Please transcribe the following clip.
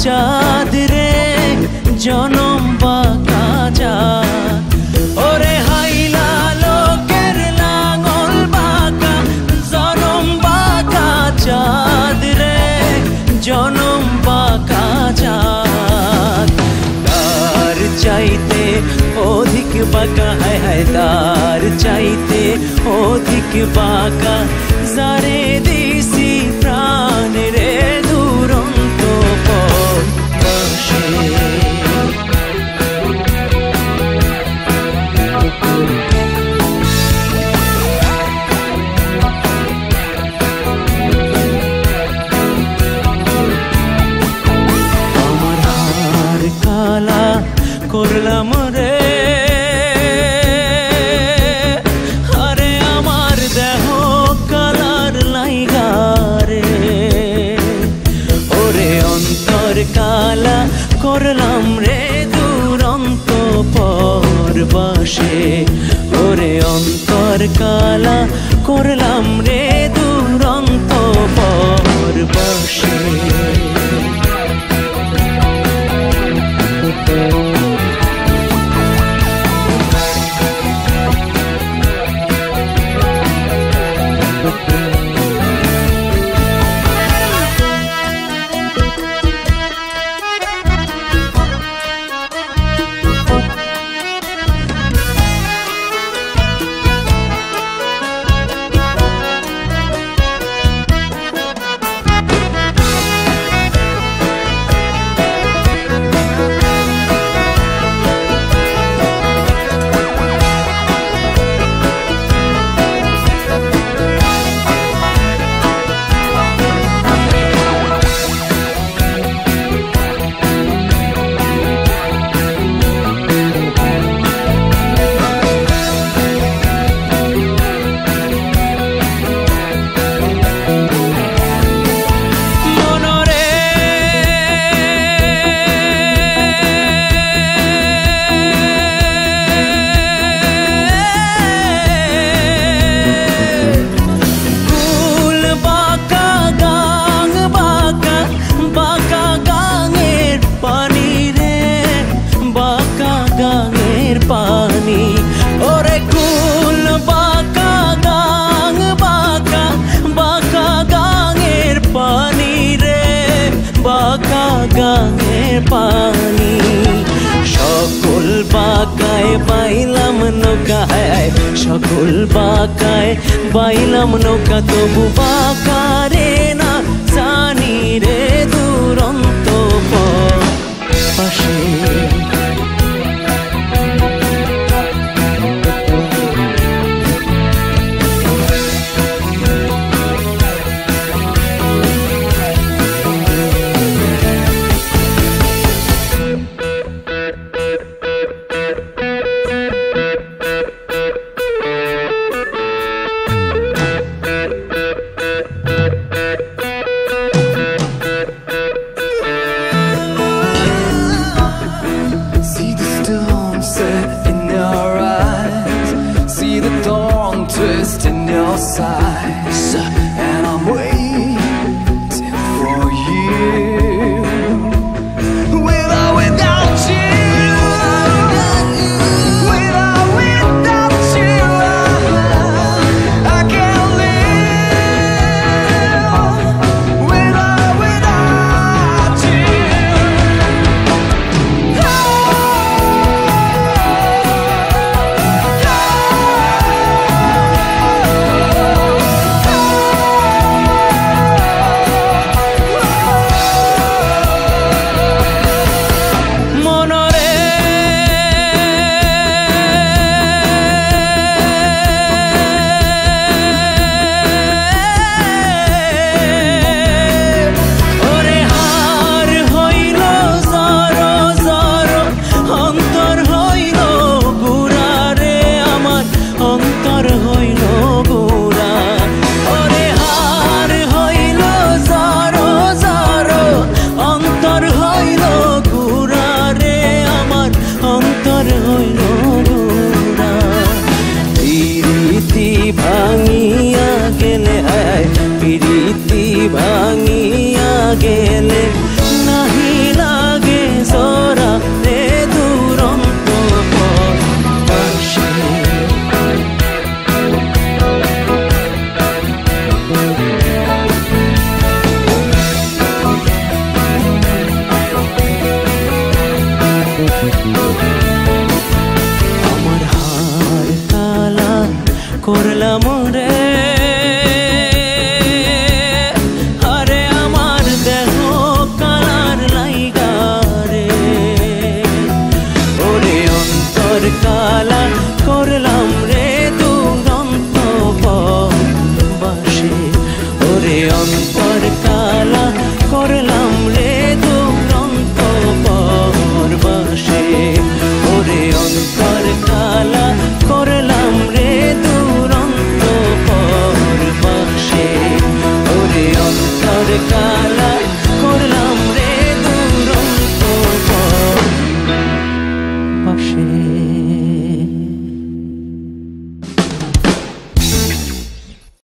চাঁদ রে জনম বাঁকা চাঁদ ওরে হাইলা লোকের লাঙল বাঁকা জনম বাঁকা চাঁদ রে জনম বাঁকা চাঁদ তার চাইতে অধিক বাঁকা হায় হায় তার চাইতে অধিক বাঁকা যারে দিছি প্রাণ রে দুরন্ত আমার হার কালা করলাম রে আরে আমার দেহ কালার লাইগা রে ওরে অন্তর কালা করলাম রে দুরন্ত পরবাসে ওরে অন্তর কালা করলাম রে দুরন্ত পরবাসে পানি ওরে কুল বাঁকা গাং বাঁকা বাঁকা গাঙের পানি রে বাঁকা গাঙের পানি সকল বাঁকায় বাইলাম নৌকা সকল বাঁকায় বাইলাম নৌকা তবু বাঁকা রে না জানি রে দুরন্ত পাশে twist in your sides, and I'm waiting for you. With or without you, with or without you, I can't live. With or without you. Oh, ভাঙিয়া গেলে